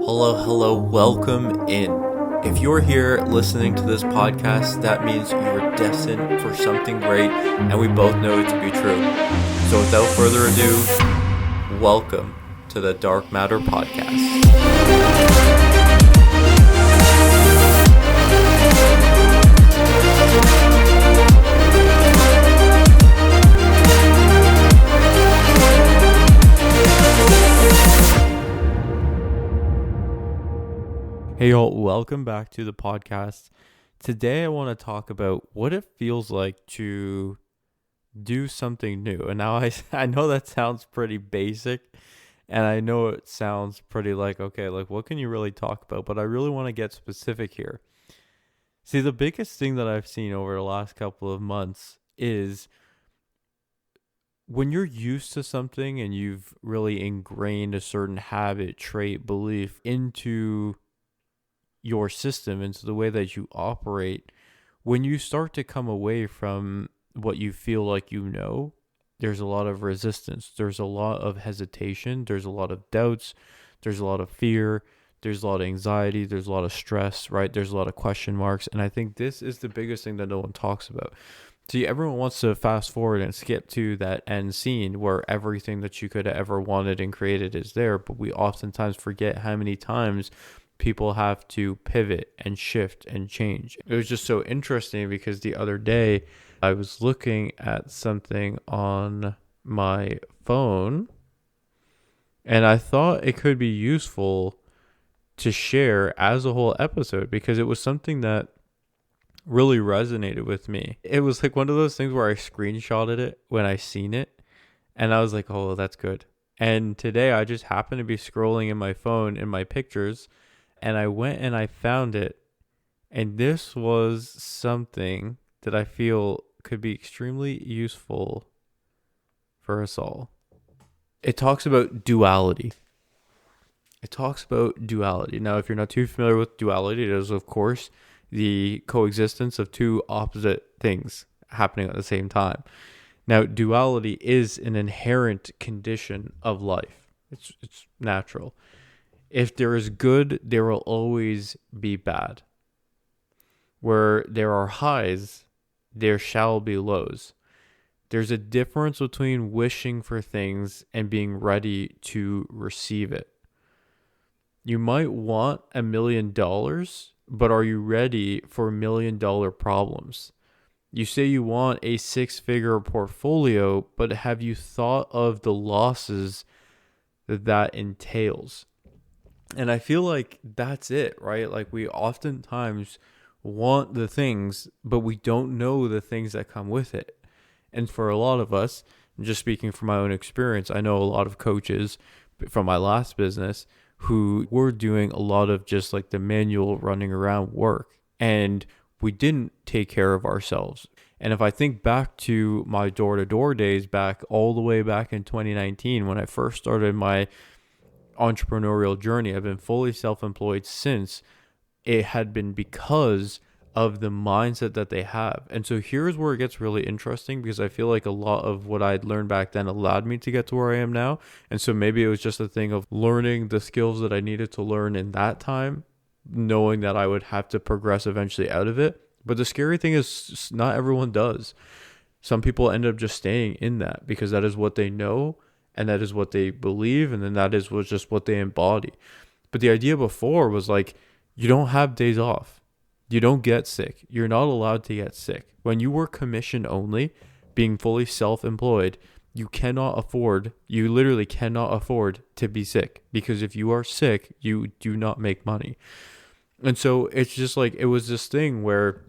Hello, welcome in. If you're here listening to this podcast, that means you're destined for something great, and we both know it to be true. So without further ado, welcome to the Dark Matter Podcast. Hey y'all, welcome back to the podcast. Today I want to talk about what it feels like to do something new. And now I know that sounds pretty basic, and I know it sounds pretty like, okay, like what can you really talk about? But I really want to get specific here. See, the biggest thing that I've seen over the last couple of months is when you're used to something and you've really ingrained a certain habit, trait, belief into your system, into the way that you operate, when you start to come away from what you feel like you know, there's a lot of resistance, there's a lot of hesitation, there's a lot of doubts, there's a lot of fear, there's a lot of anxiety, there's a lot of stress, right? There's a lot of question marks. And I think this is the biggest thing that no one talks about. See, everyone wants to fast forward and skip to that end scene where everything that you could have ever wanted and created is there, but we oftentimes forget how many times people have to pivot and shift and change. It was just so interesting because the other day I was looking at something on my phone and I thought it could be useful to share as a whole episode because it was something that really resonated with me. It was like one of those things where I screenshotted it when I seen it and I was like, oh, that's good. And today I just happened to be scrolling in my phone in my pictures, and I went and I found it, and this was something that I feel could be extremely useful for us all. It talks about duality. Now, if you're not too familiar with duality, it is, of course, the coexistence of two opposite things happening at the same time. Now, duality is an inherent condition of life. It's natural. If there is good, there will always be bad. Where there are highs, there shall be lows. There's a difference between wishing for things and being ready to receive it. You might want $1 million, but are you ready for $1 million problems? You say you want a 6-figure portfolio, but have you thought of the losses that entails? And I feel like that's it, right? Like we oftentimes want the things, but we don't know the things that come with it. And for a lot of us, just speaking from my own experience, I know a lot of coaches from my last business who were doing a lot of just like the manual running around work, and we didn't take care of ourselves. And if I think back to my door-to-door days back all the way back in 2019, when I first started my entrepreneurial journey, I've been fully self-employed since. It had been because of the mindset that they have. And so here's where it gets really interesting, because I feel like a lot of what I'd learned back then allowed me to get to where I am now. And so maybe it was just a thing of learning the skills that I needed to learn in that time, knowing that I would have to progress eventually out of it. But the scary thing is not everyone does. Some people end up just staying in that because that is what they know, and that is what they believe, and then that is just what they embody. But the idea before was like, you don't have days off. You don't get sick. You're not allowed to get sick. When you work commission only, being fully self-employed, you literally cannot afford to be sick, because if you are sick, you do not make money. And so it's just like, it was this thing where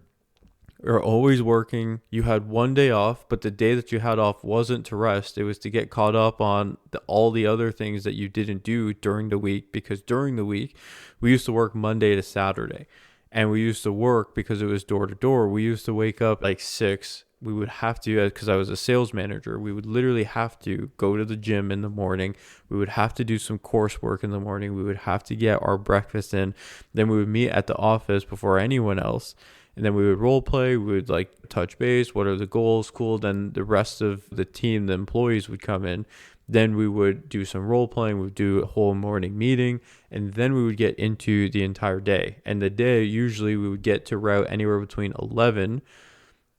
you're always working. You had one day off, but the day that you had off wasn't to rest. It was to get caught up on all the other things that you didn't do during the week, because during the week, we used to work Monday to Saturday. And we used to work, because it was door to door, we used to wake up like 6. We would have to, because I was a sales manager, we would literally have to go to the gym in the morning. We would have to do some coursework in the morning. We would have to get our breakfast in. Then we would meet at the office before anyone else. And then we would role play, we would like touch base, what are the goals, cool. Then the rest of the team, the employees would come in. Then we would do some role playing, we would do a whole morning meeting, and then we would get into the entire day. And the day, usually we would get to route anywhere between 11,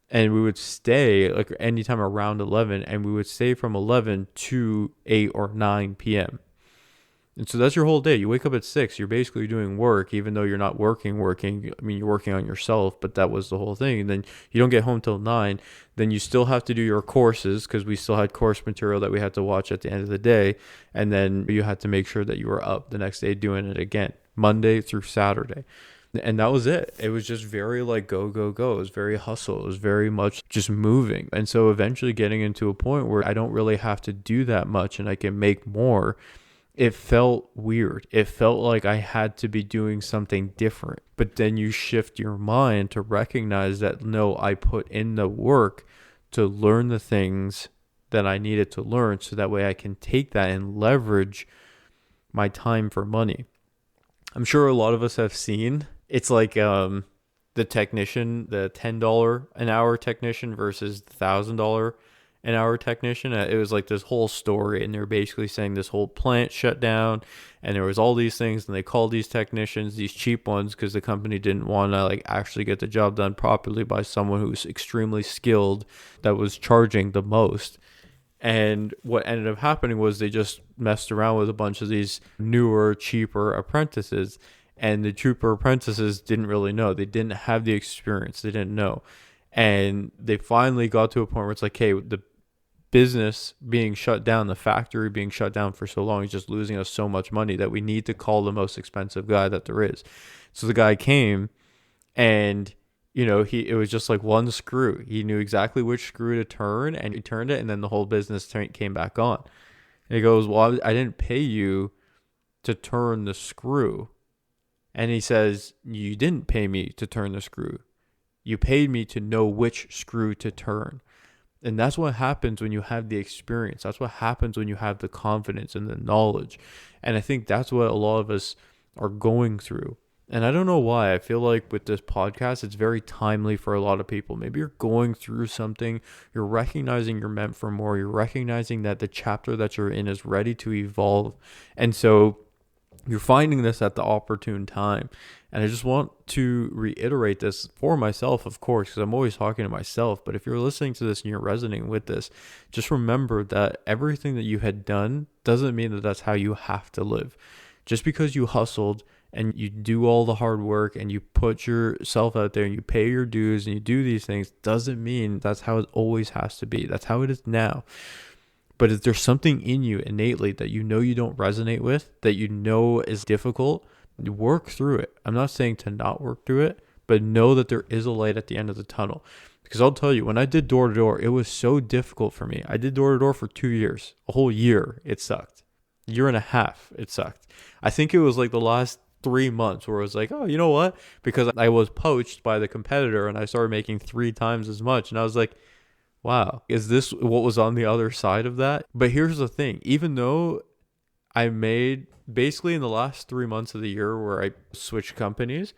and we would stay like anytime around 11, and we would stay from 11 to 8 or 9 p.m. And so that's your whole day. You wake up at 6, you're basically doing work, even though you're not working. I mean, you're working on yourself, but that was the whole thing. And then you don't get home till 9. Then you still have to do your courses because we still had course material that we had to watch at the end of the day. And then you had to make sure that you were up the next day doing it again, Monday through Saturday. And that was it. It was just very like go, go, go. It was very hustle. It was very much just moving. And so eventually getting into a point where I don't really have to do that much and I can make more, it felt weird. It felt like I had to be doing something different. But then you shift your mind to recognize that, no, I put in the work to learn the things that I needed to learn so that way I can take that and leverage my time for money. I'm sure a lot of us have seen, it's like the technician, the $10 an hour technician versus the $1,000 an hour technician. It was like this whole story, and they were basically saying this whole plant shut down and there was all these things, and they called these technicians these cheap ones because the company didn't want to like actually get the job done properly by someone who was extremely skilled that was charging the most. And what ended up happening was they just messed around with a bunch of these newer, cheaper apprentices, and the cheaper apprentices didn't really know. They didn't have the experience. They didn't know. And they finally got to a point where it's like, hey, the business being shut down, the factory being shut down for so long is just losing us so much money that we need to call the most expensive guy that there is. So the guy came, and it was just like one screw. He knew exactly which screw to turn, and he turned it, and then the whole business came back on. And he goes, well, I didn't pay you to turn the screw. And he says, you didn't pay me to turn the screw. You paid me to know which screw to turn. And that's what happens when you have the experience. That's what happens when you have the confidence and the knowledge. And I think that's what a lot of us are going through. And I don't know why. I feel like with this podcast, it's very timely for a lot of people. Maybe you're going through something. You're recognizing you're meant for more. You're recognizing that the chapter that you're in is ready to evolve. And so you're finding this at the opportune time. And I just want to reiterate this for myself, of course, because I'm always talking to myself. But if you're listening to this and you're resonating with this, just remember that everything that you had done doesn't mean that that's how you have to live. Just because you hustled and you do all the hard work and you put yourself out there and you pay your dues and you do these things doesn't mean that's how it always has to be. That's how it is now. But if there's something in you innately that you don't resonate with, that is difficult, work through it. I'm not saying to not work through it, but know that there is a light at the end of the tunnel. Because I'll tell you, when I did door-to-door, it was so difficult for me. I did door-to-door for 2 years. A whole year, it sucked. A year and a half, it sucked. I think it was like the last 3 months where I was like, oh, you know what? Because I was poached by the competitor and I started making 3 times as much. And I was like, wow, is this what was on the other side of that? But here's the thing. Even though I made basically in the last 3 months of the year where I switched companies,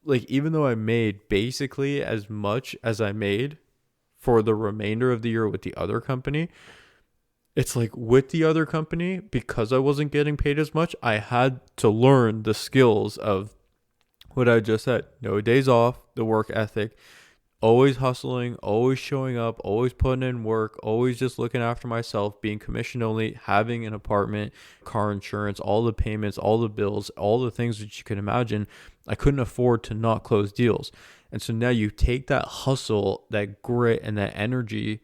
like even though I made basically as much as I made for the remainder of the year with the other company, it's like with the other company, because I wasn't getting paid as much, I had to learn the skills of what I just said. No days off, the work ethic, always hustling, always showing up, always putting in work, always just looking after myself, being commission only, having an apartment, car insurance, all the payments, all the bills, all the things that you can imagine. I couldn't afford to not close deals. And so now you take that hustle, that grit, and that energy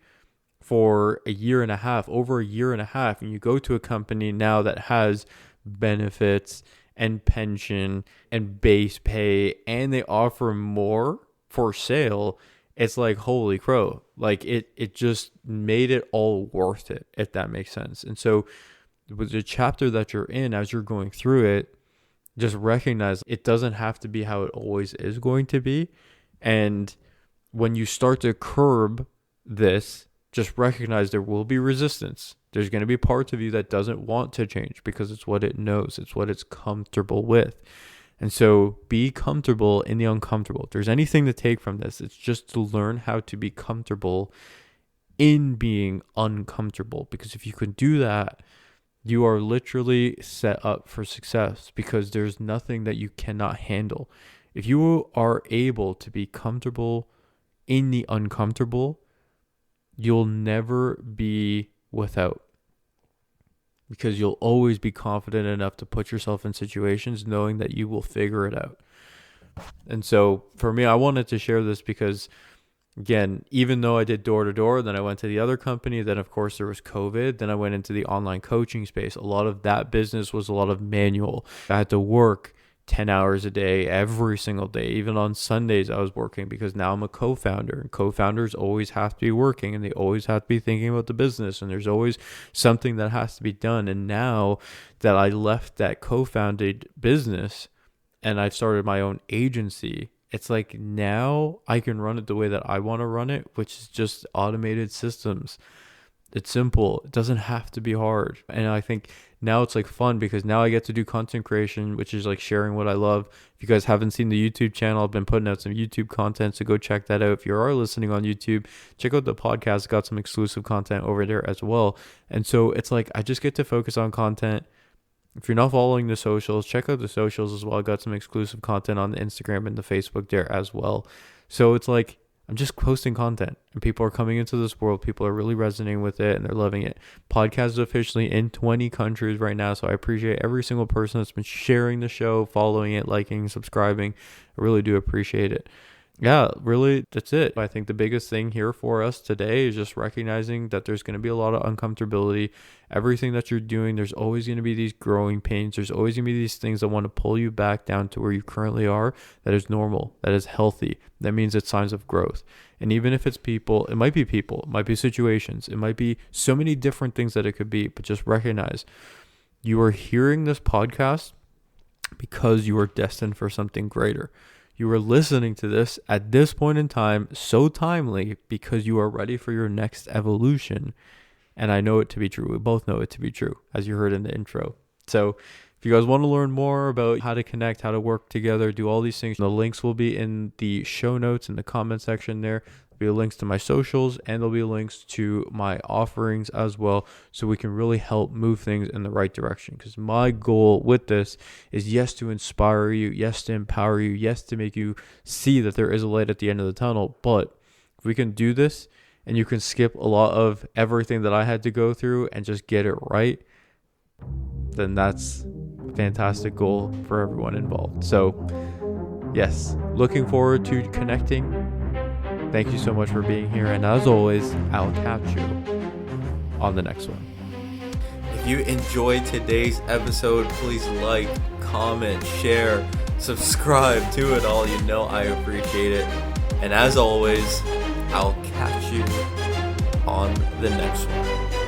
for a year and a half, over a year and a half, and you go to a company now that has benefits and pension and base pay, and they offer more for sale. It's like, holy crow, like it just made it all worth it, if that makes sense. And so with the chapter that you're in, as you're going through it, just recognize it doesn't have to be how it always is going to be. And when you start to curb this, just recognize there will be resistance. There's going to be parts of you that doesn't want to change because it's what it knows. It's what it's comfortable with. And so be comfortable in the uncomfortable. If there's anything to take from this, it's just to learn how to be comfortable in being uncomfortable, because if you can do that, you are literally set up for success, because there's nothing that you cannot handle. If you are able to be comfortable in the uncomfortable, you'll never be without, because you'll always be confident enough to put yourself in situations knowing that you will figure it out. And so for me, I wanted to share this because, again, even though I did door to door, then I went to the other company, then of course there was COVID, then I went into the online coaching space. A lot of that business was a lot of manual. I had to work 10 hours a day, every single day. Even on Sundays, I was working, because now I'm a co-founder, and co-founders always have to be working, and they always have to be thinking about the business, and there's always something that has to be done. And now that I left that co-founded business and I've started my own agency, it's like now I can run it the way that I want to run it, which is just automated systems. It's simple. It doesn't have to be hard. And I think now it's like fun, because now I get to do content creation, which is like sharing what I love. If you guys haven't seen the YouTube channel, I've been putting out some YouTube content, so go check that out. If you are listening on YouTube, check out the podcast. Got some exclusive content over there as well. And so it's like I just get to focus on content. If you're not following the socials, check out the socials as well. I got some exclusive content on the Instagram and the Facebook there as well. So it's like I'm just posting content, and people are coming into this world. People are really resonating with it, and they're loving it. Podcast is officially in 20 countries right now, so I appreciate every single person that's been sharing the show, following it, liking, subscribing. I really do appreciate it. Yeah, really, that's it. I think the biggest thing here for us today is just recognizing that there's going to be a lot of uncomfortability. Everything that you're doing, there's always going to be these growing pains. There's always going to be these things that want to pull you back down to where you currently are. That is normal. That is healthy. That means it's signs of growth. And even if it's people, it might be situations, it might be so many different things that it could be, but just recognize you are hearing this podcast because you are destined for something greater. You are listening to this at this point in time, so timely, because you are ready for your next evolution. And I know it to be true. We both know it to be true, as you heard in the intro. So if you guys want to learn more about how to connect, how to work together, do all these things, the links will be in the show notes in the comment section there. There'll be links to my socials, and there'll be links to my offerings as well, so we can really help move things in the right direction. Because my goal with this is, yes, to inspire you, yes, to empower you, yes, to make you see that there is a light at the end of the tunnel. But if we can do this, and you can skip a lot of everything that I had to go through and just get it right, then that's a fantastic goal for everyone involved. So yes, looking forward to connecting. Thank you so much for being here. And as always, I'll catch you on the next one. If you enjoyed today's episode, please like, comment, share, subscribe to it all. You know I appreciate it. And as always, I'll catch you on the next one.